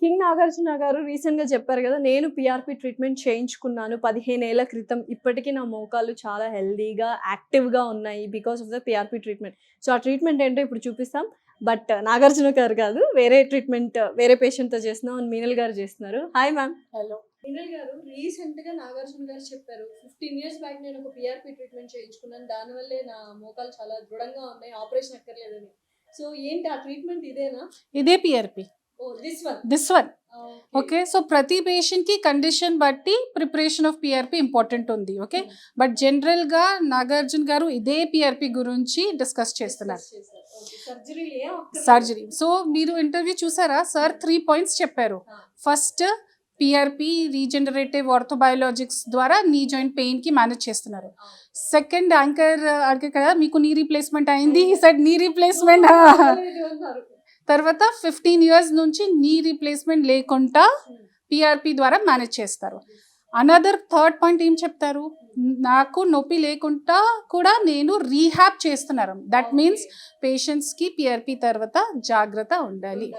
King Nagarjuna గారు recent గా చెప్పారు కదా, నేను పిఆర్పి ట్రీట్మెంట్ చేయించుకున్నాను 15 ఏళ్ల క్రితం. ఇప్పటికీ నా మోకాళ్ళు చాలా హెల్దీగా యాక్టివ్గా ఉన్నాయి because of the PRP treatment. So ఆ ట్రీట్మెంట్ ఏంటో ఇప్పుడు చూపిస్తాం. బట్ నాగార్జున గారు కాదు, వేరే ట్రీట్మెంట్ వేరే పేషెంట్తో చేస్తున్నాం. మీనల్ గారు చేస్తున్నారు. Hi ma'am. హలో. మీనల్ గారు రీసెంట్ గా నాగార్జున గారు చెప్పారు, 15 years బ్యాక్ నేను ఒక పిఆర్పి ట్రీట్మెంట్ చేయించుకున్నాను, దానివల్లే నా మోకాలు చాలా దృఢంగా ఉన్నాయి, ఆపరేషన్ అక్కర్లేదని. సో ఏంటి ఆ ట్రీట్మెంట్ ఇదేనా? ఇదే PRP. This one. Okay, so ప్రతి పేషెంట్ కి కండిషన్ బట్టి ప్రిపరేషన్ ఆఫ్ పిఆర్పి ఇంపార్టెంట్ ఉంది. ఓకే, బట్ జనరల్ గా నాగార్జున గారు ఇదే పిఆర్పి గురించి డిస్కస్ చేస్తున్నారు. సర్జరీ. సో మీరు ఇంటర్వ్యూ చూసారా సార్? 3 points చెప్పారు. ఫస్ట్, పిఆర్పి రీజనరేటివ్ ఆర్థోబయోలాజిక్స్ ద్వారా నీ జాయింట్ పెయిన్ కి మేనేజ్ చేస్తున్నారు. సెకండ్, యాంకర్ అడిగే కదా మీకు నీ రీప్లేస్మెంట్ అయింది, సెడ్ నీ రీప్లేస్మెంట్. తర్వాత 15 years నుంచి నీ రీప్లేస్మెంట్ లేకుండా పిఆర్పి ద్వారా మేనేజ్ చేస్తారు. అనదర్ థర్డ్ పాయింట్ ఏం చెప్తారు, నాకు నొప్పి లేకుండా కూడా నేను రీహాబ్ చేస్తున్నారు. దట్ మీన్స్ పేషెంట్స్కి పిఆర్పి తర్వాత జాగ్రత్త ఉండాలి,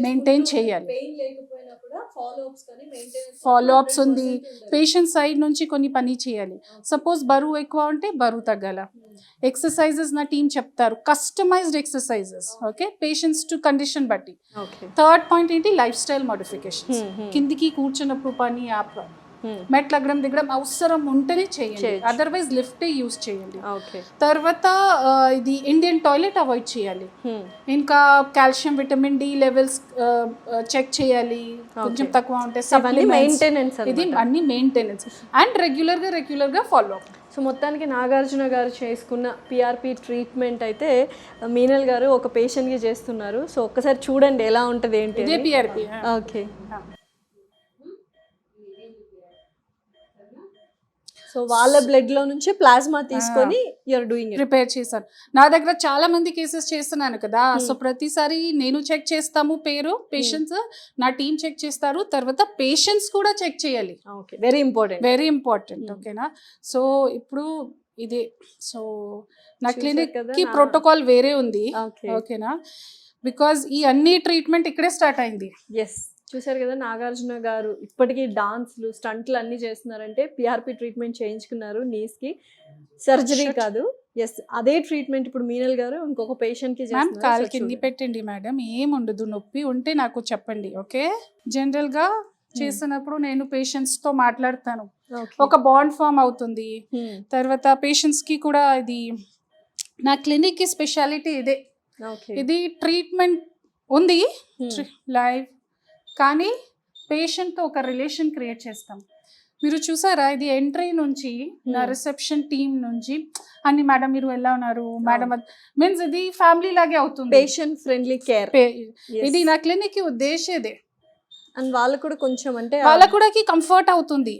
మెయింటైన్ చేయాలి. ఫాలో అప్స్ ఉంది, పేషెంట్ సైడ్ నుంచి కొన్ని పని చేయాలి. సపోజ్ బరువు ఎక్కువ ఉంటే బరువు తగ్గాల. ఎక్సర్సైజెస్ నా టీం చెప్తారు, customised exercises. Okay, patients to condition బట్టి. థర్డ్ పాయింట్ ఏంటి, లైఫ్ స్టైల్ మోడిఫికేషన్. కిందికి కూర్చున్నప్పుడు పని మెట్లు దిగడం అవసరం ఉంటేనే చేయండి, అదర్వైజ్ లిఫ్ట్ యూజ్ చేయండి. తర్వాత ఇది ఇండియన్ టాయిలెట్ అవాయిడ్ చేయాలి. ఇంకా calcium, vitamin D levels check చేయాలి, కొంచెం తక్కువ ఉంటే ఇది అన్ని మెయింటెనెన్స్ అండ్ రెగ్యులర్ గా ఫాలో అప్. సో మొత్తానికి నాగార్జున గారు చేసుకున్న పిఆర్పి ట్రీట్మెంట్ అయితే మీనల్ గారు ఒక పేషెంట్కి చేస్తున్నారు. సో ఒక్కసారి చూడండి ఎలా ఉంటుంది ఏంటి. ఇదే పిఆర్పి. ఓకే, సో వాళ్ళ బ్లడ్ లో నుంచి ప్లాస్మా తీసుకొని యూఆర్ డూయింగ్ ప్రిపేర్ చేశాను. నా దగ్గర చాలా మంది కేసెస్ చేస్తున్నాను కదా, సో ప్రతిసారి నేను చెక్ చేస్తాము పేరు, పేషెంట్స్ నా టీం చెక్ చేస్తారు, తర్వాత పేషెంట్స్ కూడా చెక్ చేయాలి. Very important. ఓకేనా, సో ఇప్పుడు ఇది సో నా క్లినిక్ కి ప్రోటోకాల్ వేరే ఉంది. ఓకేనా, బికాజ్ ఈ అన్ని ట్రీట్మెంట్ ఇక్కడే స్టార్ట్ అయింది. ఎస్, చూసారు కదా, నాగార్జున గారు ఇప్పటికీ డాన్స్లు స్టంట్లు అన్ని చేస్తున్నారంటే పిఆర్పి ట్రీట్మెంట్ చేయించుకున్నారు, నీస్కి సర్జరీ కాదు. ఎస్, అదే ట్రీట్మెంట్ ఇప్పుడు మీనల్ గారు ఇంకొక పేషెంట్కి కాలు కింది పెట్టండి మేడం, ఏముండదు, నొప్పి ఉంటే నాకు చెప్పండి. ఓకే, జనరల్గా చేసినప్పుడు నేను పేషెంట్స్తో మాట్లాడతాను, ఒక బాండ్ ఫామ్ అవుతుంది. తర్వాత పేషెంట్స్కి కూడా ఇది నా క్లినిక్కి స్పెషాలిటీ ఇదే. ఇది ట్రీట్మెంట్ ఉంది లైవ్, కానీ పేషెంట్తో ఒక రిలేషన్ క్రియేట్ చేస్తాం. మీరు చూసారా, ఇది ఎంట్రీ నుంచి నా రిసెప్షన్ టీమ్ నుంచి అన్ని మేడం మీరు ఎలా ఉన్నారు మేడం, మీన్స్ ఇది ఫ్యామిలీ లాగే అవుతుంది, పేషెంట్ ఫ్రెండ్లీ కేర్. ఇది నా క్లినిక్ కి ఉద్దేశం ఇదే. అండ్ వాళ్ళకు కూడా కొంచెం అంటే వాళ్ళకు కూడా కంఫర్ట్ అవుతుంది.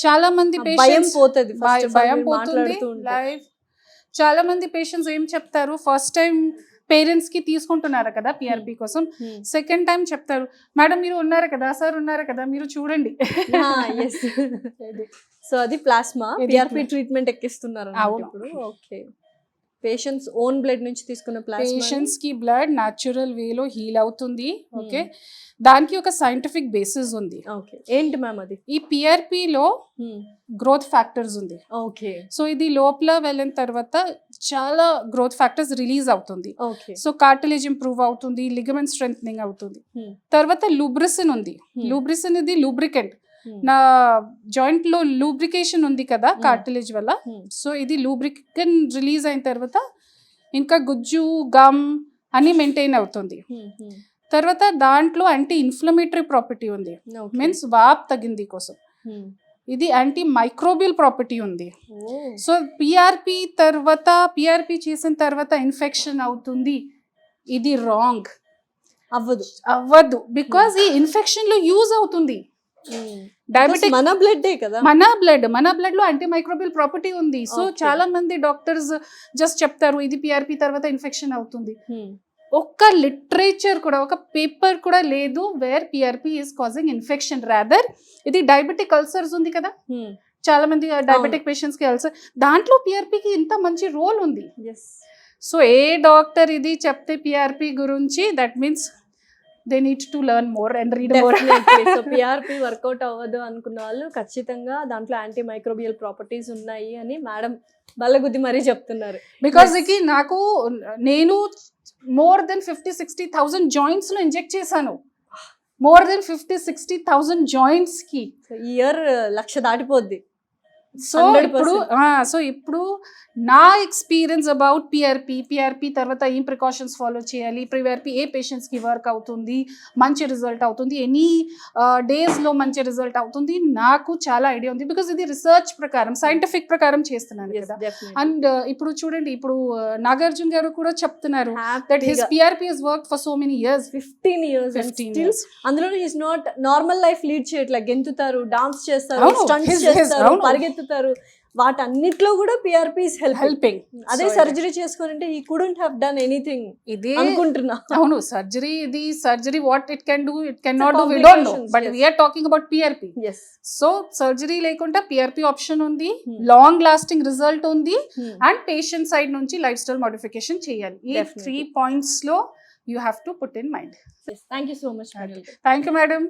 చాలా మంది భయం పోతుంది, లైఫ్. చాలా మంది పేషెంట్స్ ఏం చెప్తారు, ఫస్ట్ టైం పేరెంట్స్ కి తీసుకుంటున్నారు కదా పిఆర్పి కోసం, సెకండ్ టైం చెప్తారు మేడం మీరు ఉన్నారు కదా, సార్ ఉన్నారు కదా, మీరు చూడండి. సో అది ప్లాస్మా పిఆర్పి ట్రీట్మెంట్ ఎక్కిస్తున్నారు ఇప్పుడు. ఓకే, పేషెంట్స్ ఓన్ బ్లడ్ నుంచి తీసుకున్న ప్లాస్మా, పేషెంట్స్ కి బ్లడ్ న్యాచురల్ వేలో హీల్ అవుతుంది. ఓకే, దానికి ఒక సైంటిఫిక్ బేసిస్ ఉంది. ఓకే, ఏంటి మ్యామ్ అది? ఈ పిఆర్పి లో గ్రోత్ ఫ్యాక్టర్స్ ఉంది. ఓకే, సో ఇది లోపల వెళ్ళిన తర్వాత చాలా గ్రోత్ ఫ్యాక్టర్స్ రిలీజ్ అవుతుంది. సో కార్టిలేజ్ ఇంప్రూవ్ అవుతుంది, లిగమెంట్ స్ట్రెంథనింగ్ అవుతుంది. తర్వాత లూబ్రిసిన్ ఉంది. లూబ్రిసిన్ ఇది లూబ్రికెంట్. నా జాయింట్ లో లూబ్రికేషన్ ఉంది కదా కార్టిలేజ్ వల్ల, సో ఇది లూబ్రికెన్ రిలీజ్ అయిన తర్వాత ఇంకా గుజ్జు గమ్ అని మెయింటైన్ అవుతుంది. తర్వాత దాంట్లో యాంటీ ఇన్ఫ్లమేటరీ ప్రాపర్టీ ఉంది, మీన్స్ వాప్ తగ్గింది కోసం. ఇది యాంటీ మైక్రోబియల్ ప్రాపర్టీ ఉంది. సో పిఆర్పి చేసిన తర్వాత ఇన్ఫెక్షన్ అవుతుంది, ఇది రాంగ్. అవ్వదు బికాజ్ ఈ ఇన్ఫెక్షన్ లో యూజ్ అవుతుంది. డయాబెటిక్ మన బ్లడ్ లో యాంటీ మైక్రోబియల్ ప్రాపర్టీ ఉంది. సో చాలా మంది డాక్టర్స్ జస్ట్ చెప్తారు ఇది పిఆర్పి తర్వాత ఇన్ఫెక్షన్ అవుతుంది. ఒక్క లిటరేచర్ కూడా, ఒక పేపర్ కూడా లేదు where PRP is causing infection. Rather ఇది డయాబెటిక్ అల్సర్స్ ఉంది కదా, చాలా మంది డయాబెటిక్ పేషెంట్స్ కి అల్సర్, దాంట్లో పిఆర్పికి ఇంత మంచి రోల్ ఉంది. సో ఏ డాక్టర్ ఇది చెప్తే పిఆర్పి గురించి, that means they need to learn more and read more. So PRP work out అవ్వదు అనుకున్న వాళ్ళు ఖచ్చితంగా దాంట్లో యాంటీ మైక్రోబియల్ ప్రాపర్టీస్ ఉన్నాయి అని మేడం బల్లగుద్ది మరీ చెప్తున్నారు. బికాస్ నాకు నేను మోర్ దెన్ 50-60,000 జాయింట్స్ లో ఇంజెక్ట్ చేశాను. మోర్ దెన్ 50-60,000 జాయింట్స్ కి. ఇయర్ 1,00,000 దాటిపోద్ది. సో ఇప్పుడు నా ఎక్స్పీరియన్స్ అబౌట్ పిఆర్పి తర్వాత ఏం ప్రికాషన్స్ ఫాలో చేయాలి, పిఆర్పి ఏ పేషెంట్స్కి వర్క్ అవుతుంది, మంచి రిజల్ట్ అవుతుంది, ఎనీ డేస్లో మంచి రిజల్ట్ అవుతుంది, నాకు చాలా ఐడియా ఉంది. బికాస్ ఇది రిసర్చ్ ప్రకారం సైంటిఫిక్ ప్రకారం చేస్తున్నాను కదా. అండ్ ఇప్పుడు చూడండి, ఇప్పుడు నాగార్జున గారు కూడా చెప్తున్నారు that his PRP has work for so many years, 15 years. అందులో his not normal life lead చేయట్లేదు. గెంతుతారు, డాన్స్ చేస్తారు, స్టంట్స్ చేస్తారు, పరిగెత్తుతారు, వాటన్నిట్లో కూడా పిఆర్పి ఇస్ హెల్పింగ్. అదే సర్జరీ చేసుకుంటే he couldn't have done anything ఇది అనుకుంటున్నా. అవును, surgery what it can do, it can not do, we don't know, but we are talking about PRP. So surgery లేకుండా పిఆర్పి ఆప్షన్ ఉంది, long lasting result ఉంది, and patient side నుంచి life style modification చేయాలి. ఈ 3 points లో you have to put in mind. Yes, thank you so much. Thank you, madam.